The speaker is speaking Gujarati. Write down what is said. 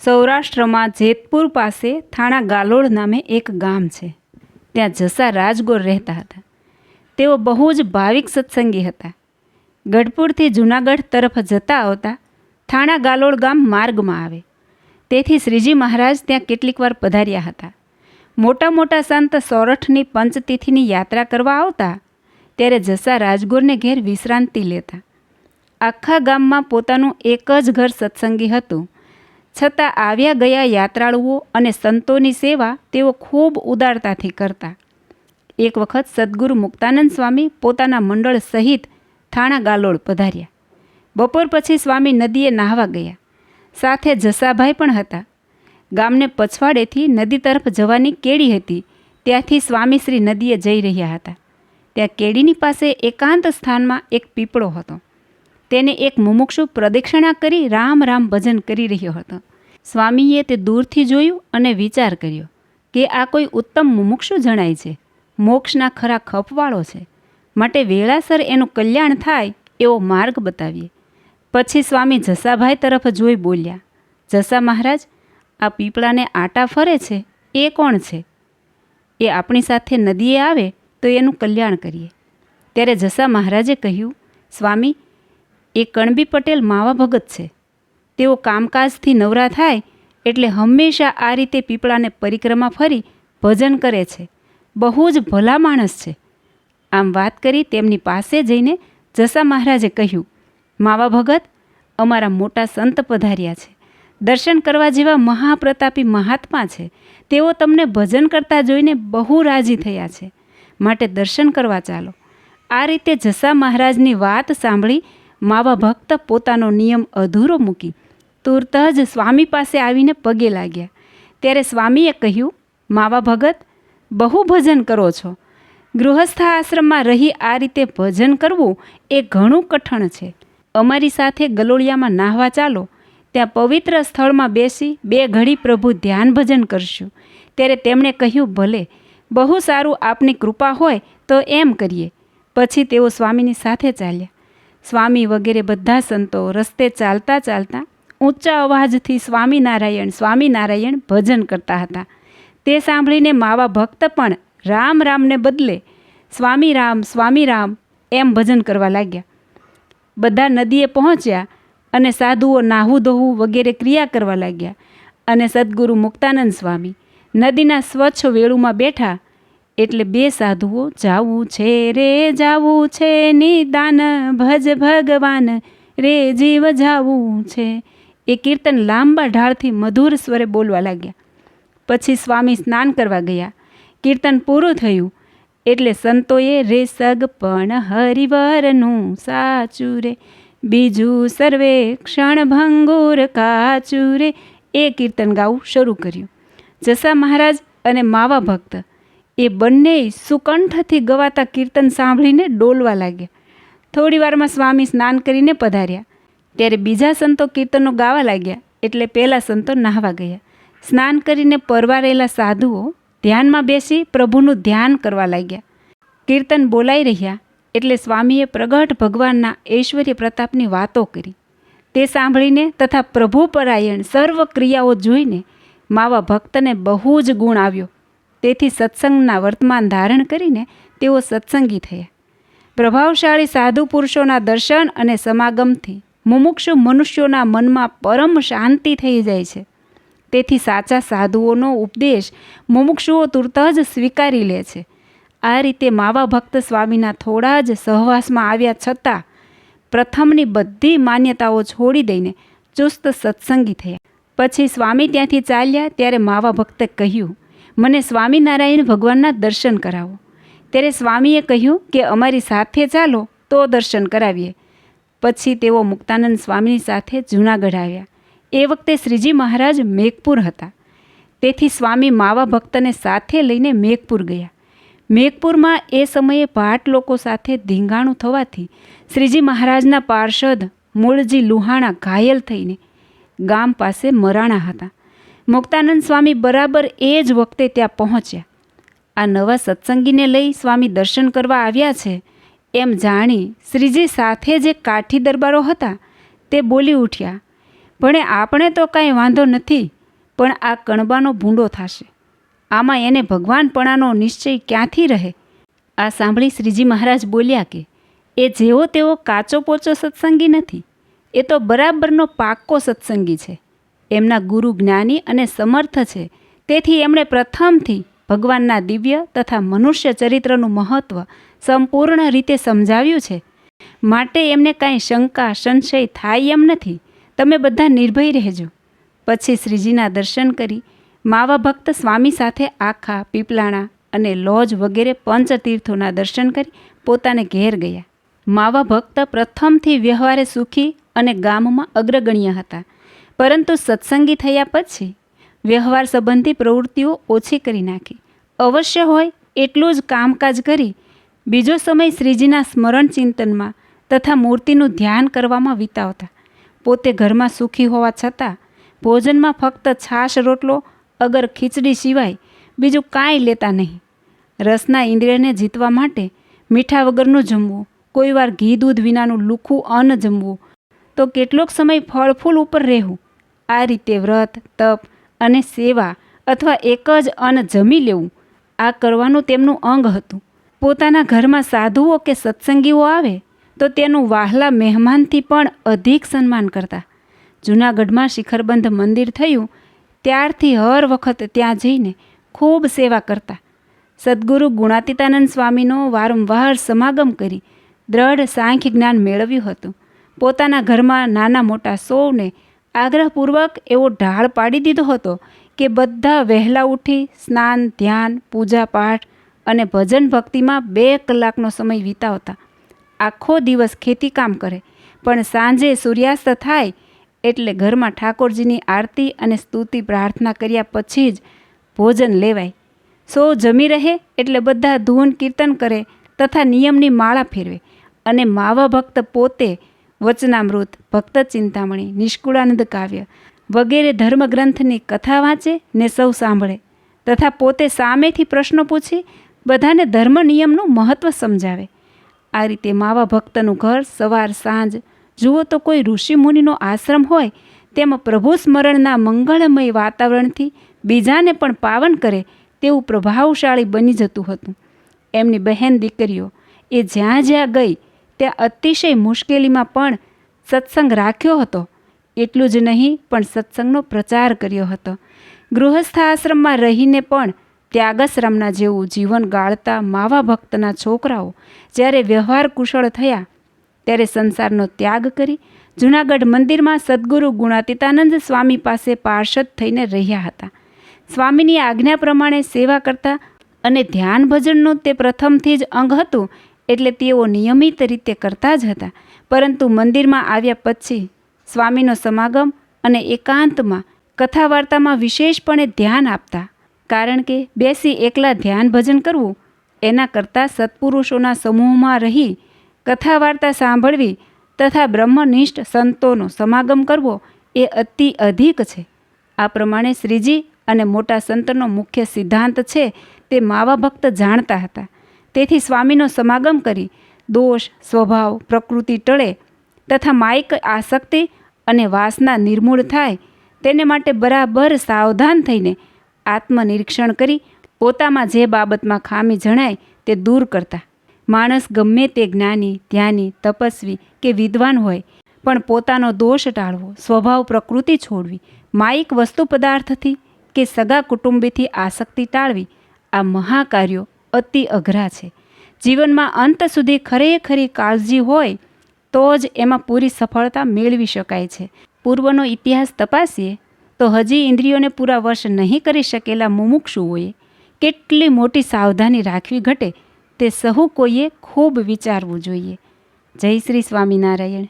સૌરાષ્ટ્રમાં જેતપુર પાસે થાણા ગાલોડ નામે એક ગામ છે. ત્યાં જસા રાજગોર રહેતા હતા. તેઓ બહુ જ ભાવિક સત્સંગી હતા. ગઢપુરથી જૂનાગઢ તરફ જતા આવતા થાણા ગાલોડ ગામ માર્ગમાં આવે. તેથી શ્રીજી મહારાજ ત્યાં કેટલીક વાર પધાર્યા હતા. મોટા મોટા સંત સોરઠની પંચતિથિની યાત્રા કરવા આવતા ત્યારે જસા રાજગોરને ઘેર વિશ્રાંતિ લેતા. આખા ગામમાં પોતાનું એક જ ઘર સત્સંગી હતું. છતાં આવ્યા ગયા યાત્રાળુઓ અને સંતોની સેવા તેઓ ખૂબ ઉદારતાથી કરતા. એક વખત સદ્ગુરુ મુક્તાનંદ સ્વામી પોતાના મંડળ સહિત થાણા ગાલોડ પધાર્યા. બપોર પછી સ્વામી નદીએ નાહવા ગયા. સાથે જસાભાઈ પણ હતા. ગામને પછવાડેથી નદી તરફ જવાની કેડી હતી. ત્યાંથી સ્વામી શ્રી નદીએ જઈ રહ્યા હતા. ત્યાં કેડીની પાસે એકાંત સ્થાનમાં એક પીપળો હતો. તેને એક મુમુક્ષુ પ્રદક્ષિણા કરી રામ રામ ભજન કરી રહ્યો હતો. સ્વામીએ તે દૂરથી જોયું અને વિચાર કર્યો કે આ કોઈ ઉત્તમ મુમુક્ષુ જણાય છે. મોક્ષના ખરા ખપવાળો છે. માટે વેળાસર એનું કલ્યાણ થાય એવો માર્ગ બતાવીએ. પછી સ્વામી જસાભાઈ તરફ જોઈ બોલ્યા, જસા મહારાજ, આ પીપળાને આટા ફરે છે એ કોણ છે? એ આપણી સાથે નદીએ આવે તો એનું કલ્યાણ કરીએ. ત્યારે જસા મહારાજે કહ્યું, સ્વામી, એ કણબી પટેલ માવા ભગત છે. તેઓ કામકાજથી નવરા થાય એટલે હંમેશા આ રીતે પીપળાને પરિક્રમા ફરી ભજન કરે છે. બહુ જ ભલા માણસ છે. આમ વાત કરી તેમની પાસે જઈને જસા મહારાજે કહ્યું, માવા ભગત, અમારા મોટા સંત પધાર્યા છે. દર્શન કરવા જેવા મહાપ્રતાપી મહાત્મા છે. તેઓ તમને ભજન કરતા જોઈને બહુ રાજી થયા છે. માટે દર્શન કરવા ચાલો. આ રીતે જસા મહારાજની વાત સાંભળી માવા ભક્ત પોતાનો નિયમ અધૂરો મૂકી તુરત જ સ્વામી પાસે આવીને પગે લાગ્યા. ત્યારે સ્વામીએ કહ્યું, માવા ભગત, બહુ ભજન કરો છો. ગૃહસ્થ આશ્રમમાં રહી આ રીતે ભજન કરવું એ ઘણું કઠણ છે. અમારી સાથે ગલોળિયામાં નાહવા ચાલો. ત્યાં પવિત્ર સ્થળમાં બેસી 2 ઘડી પ્રભુ ધ્યાન ભજન કરશું. ત્યારે તેમણે કહ્યું, ભલે, બહુ સારું, આપની કૃપા હોય તો એમ કરીએ. પછી તેઓ સ્વામીની સાથે ચાલ્યા. સ્વામી વગેરે બધા સંતો રસ્તે ચાલતા ચાલતા ઊંચા અવાજથી સ્વામિનારાયણ ભજન કરતા હતા. તે સાંભળીને માવા ભક્ત પણ રામ રામને બદલે સ્વામી રામ એમ ભજન કરવા લાગ્યા. બધા નદીએ પહોંચ્યા અને સાધુઓ નાહવું ધોવું વગેરે ક્રિયા કરવા લાગ્યા. અને સદ્ગુરુ મુક્તાનંદ સ્વામી નદીના સ્વચ્છ વેળુમાં બેઠા. એટલે 2 સાધુઓ, જાવું છે રે જાવું છે નિદાન, ભજ ભગવાન રે જીવ જાવું છે, એ કીર્તન લાંબા ઢાળથી મધુર સ્વરે બોલવા લાગ્યા. પછી સ્વામી સ્નાન કરવા ગયા. કીર્તન પૂરું થયું એટલે સંતોએ રે સગ પણ હરિવરનું સાચું રે, બીજું સર્વે ક્ષણ ભંગુર કાચું રે, એ કીર્તન ગાવું શરૂ કર્યું. જસા મહારાજ અને માવા ભક્ત એ બંને સુકંઠથી ગવાતા કીર્તન સાંભળીને ડોલવા લાગ્યા. થોડી વારમાં સ્વામી સ્નાન કરીને પધાર્યા. ત્યારે બીજા સંતો કીર્તનો ગાવા લાગ્યા એટલે પહેલા સંતો નાહવા ગયા. સ્નાન કરીને પરવારેલા સાધુઓ ધ્યાનમાં બેસી પ્રભુનું ધ્યાન કરવા લાગ્યા. કીર્તન બોલાઈ રહ્યા એટલે સ્વામીએ પ્રગટ ભગવાનના ઐશ્વર્ય પ્રતાપની વાતો કરી. તે સાંભળીને તથા પ્રભુપરાયણ સર્વ ક્રિયાઓ જોઈને માવા ભક્તને બહુ જ ગુણ આવ્યો. તેથી સત્સંગના વર્તમાન ધારણ કરીને તેઓ સત્સંગી થયા. પ્રભાવશાળી સાધુ પુરુષોના દર્શન અને સમાગમથી મુમુક્ષુ મનુષ્યોના મનમાં પરમ શાંતિ થઈ જાય છે. તેથી સાચા સાધુઓનો ઉપદેશ મુમુક્ષુઓ તુરત જ સ્વીકારી લે છે. આ રીતે માવા ભક્ત સ્વામીના થોડા જ સહવાસમાં આવ્યા છતાં પ્રથમની બધી માન્યતાઓ છોડી દઈને ચુસ્ત સત્સંગી થયા. પછી સ્વામી ત્યાંથી ચાલ્યા ત્યારે માવા ભક્તે કહ્યું, મને સ્વામિનારાયણ ભગવાનના દર્શન કરાવો. ત્યારે સ્વામીએ કહ્યું કે અમારી સાથે ચાલો તો દર્શન કરાવીએ. પછી તેઓ મુક્તાનંદ સ્વામીની સાથે જૂનાગઢ આવ્યા. એ વખતે શ્રીજી મહારાજ મેઘપુર હતા. તેથી સ્વામી માવા ભક્તને સાથે લઈને મેઘપુર ગયા. મેઘપુરમાં એ સમયે ભાટ લોકો સાથે ધીંગાણું થવાથી શ્રીજી મહારાજના પાર્ષદ મૂળજી લુહાણા ઘાયલ થઈને ગામ પાસે મરાણા હતા. મુક્તાનંદ સ્વામી બરાબર એ જ વખતે ત્યાં પહોંચ્યા. આ નવા સત્સંગીને લઈ સ્વામી દર્શન કરવા આવ્યા છે એમ જાણી શ્રીજી સાથે જે કાઠી દરબારો હતા તે બોલી ઉઠ્યા, ભણે આપણે તો કાંઈ વાંધો નથી, પણ આ કણબાનો ભૂંડો થશે. આમાં એને ભગવાનપણાનો નિશ્ચય ક્યાંથી રહે? આ સાંભળી શ્રીજી મહારાજ બોલ્યા કે એ જેવો તેવો કાચો પોચો સત્સંગી નથી, એ તો બરાબરનો પાક્કો સત્સંગી છે. એમના ગુરુ જ્ઞાની અને સમર્થ છે, તેથી એમણે પ્રથમથી ભગવાનના દિવ્ય તથા મનુષ્ય ચરિત્રનું મહત્ત્વ સંપૂર્ણ રીતે સમજાવ્યું છે. માટે એમને કાંઈ શંકા સંશય થાય એમ નથી. તમે બધા નિર્ભય રહેજો. પછી શ્રીજીના દર્શન કરી માવા ભક્ત સ્વામી સાથે આખા, પીપલાણા અને લોજ વગેરે પંચતીર્થોના દર્શન કરી પોતાને ઘેર ગયા. માવા ભક્ત પ્રથમથી વ્યવહારે સુખી અને ગામમાં અગ્રગણ્ય હતા, પરંતુ સત્સંગી થયા પછી વ્યવહાર સંબંધી પ્રવૃત્તિઓ ઓછી કરી નાખી. અવશ્ય હોય એટલું જ કામકાજ કરી બીજો સમય શ્રીજીના સ્મરણ ચિંતનમાં તથા મૂર્તિનું ધ્યાન કરવામાં વિતાવતા. પોતે ઘરમાં સુખી હોવા છતાં ભોજનમાં ફક્ત છાશ રોટલો અગર ખીચડી સિવાય બીજું કાંઈ લેતા નહીં. રસના ઇન્દ્રિયને જીતવા માટે મીઠા વગરનું જમવું, કોઈવાર ઘી દૂધ વિનાનું લુખું અન્ન જમવું, તો કેટલોક સમય ફળ ફૂલ ઉપર રહેવું. આ રીતે વ્રત, તપ અને સેવા અથવા એક જ અન્ન જમી લેવું, આ કરવાનું તેમનું અંગ હતું. પોતાના ઘરમાં સાધુઓ કે સત્સંગીઓ આવે તો તેનું વહાલા મહેમાનથી પણ અધિક સન્માન કરતા. જૂનાગઢમાં શિખરબંધ મંદિર થયું ત્યારથી હર વખત ત્યાં જઈને ખૂબ સેવા કરતા. સદ્ગુરુ ગુણાતીતાનંદ સ્વામીનો વારંવાર સમાગમ કરી દ્રઢ સાંખ્ય જ્ઞાન મેળવ્યું હતું. પોતાના ઘરમાં નાના મોટા સૌને આગ્રહપૂર્વક એવો ઢાળ પાડી દીધો હતો કે બધા વહેલા ઉઠી સ્નાન, ધ્યાન, પૂજા પાઠ અને ભજન ભક્તિમાં 2 કલાકનો સમય વિતાવતા. આખો દિવસ ખેતીકામ કરે, પણ સાંજે સૂર્યાસ્ત થાય એટલે ઘરમાં ઠાકોરજીની આરતી અને સ્તુતિ પ્રાર્થના કર્યા પછી જ ભોજન લેવાય. સૌ જમી રહે એટલે બધા ધૂન કીર્તન કરે તથા નિયમની માળા ફેરવે. અને માવા ભક્ત પોતે વચનામૃત, ભક્ત ચિંતામણી, નિષ્કુળાનંદ કાવ્ય વગેરે ધર્મગ્રંથની કથા વાંચે ને સૌ સાંભળે તથા પોતે સામેથી પ્રશ્નો પૂછી બધાને ધર્મ નિયમનું મહત્ત્વ સમજાવે. આ રીતે માવા ભક્તનું ઘર સવાર સાંજ જુઓ તો કોઈ ઋષિ મુનિનો આશ્રમ હોય તેમ પ્રભુ સ્મરણના મંગળમય વાતાવરણથી બીજાને પણ પાવન કરે તેવું પ્રભાવશાળી બની જતું હતું. એમની બહેન દીકરીઓ એ જ્યાં જ્યાં ગઈ ત્યાં અતિશય મુશ્કેલીમાં પણ સત્સંગ રાખ્યો હતો. એટલું જ નહીં પણ સત્સંગનો પ્રચાર કર્યો હતો. ગૃહસ્થ આશ્રમમાં રહીને પણ ત્યાગાશ્રમના જેવું જીવન ગાળતા માવા ભક્તના છોકરાઓ જ્યારે વ્યવહાર કુશળ થયા ત્યારે સંસારનો ત્યાગ કરી જૂનાગઢ મંદિરમાં સદ્ગુરુ ગુણાતીતાનંદ સ્વામી પાસે પાર્ષદ થઈને રહ્યા હતા. સ્વામીની આજ્ઞા પ્રમાણે સેવા કરતા અને ધ્યાન ભજનનું તે પ્રથમથી જ અંગ હતું એટલે તેઓ નિયમિત રીતે કરતા જ હતા. પરંતુ મંદિરમાં આવ્યા પછી સ્વામીનો સમાગમ અને એકાંતમાં કથા વાર્તામાં વિશેષપણે ધ્યાન આપતા. કારણ કે બેસી એકલા ધ્યાન ભજન કરવું એના કરતાં સત્પુરુષોના સમૂહમાં રહી કથા વાર્તા સાંભળવી તથા બ્રહ્મનિષ્ઠ સંતોનો સમાગમ કરવો એ અતિ અધિક છે. આ પ્રમાણે શ્રીજી અને મોટા સંતનો મુખ્ય સિદ્ધાંત છે તે માવા ભક્ત જાણતા હતા. તેથી સ્વામીનો સમાગમ કરી દોષ, સ્વભાવ, પ્રકૃતિ ટળે તથા માયિક આસક્તિ અને વાસના નિર્મૂળ થાય તેને માટે બરાબર સાવધાન થઈને આત્મનિરીક્ષણ કરી પોતામાં જે બાબતમાં ખામી જણાય તે દૂર કરતા. માણસ ગમે તે જ્ઞાની, ધ્યાની, તપસ્વી કે વિદ્વાન હોય પણ પોતાનો દોષ ટાળવો, સ્વભાવ પ્રકૃતિ છોડવી, માયિક વસ્તુ પદાર્થથી કે સગા કુટુંબીથી આસક્તિ ટાળવી, આ મહાકાર્યો અતિ અઘરા છે. જીવનમાં અંત સુધી ખરેખરી કાળજી હોય તો જ એમાં પૂરી સફળતા મેળવી શકાય છે. પૂર્વનો ઇતિહાસ તપાસીએ તો હજી ઇન્દ્રિયોને પૂરા વશ નહીં કરી શકેલા મુમુક્ષુઓએ કેટલી મોટી સાવધાની રાખવી ઘટે તે સહુ કોઈએ ખૂબ વિચારવું જોઈએ. જય શ્રી સ્વામિનારાયણ.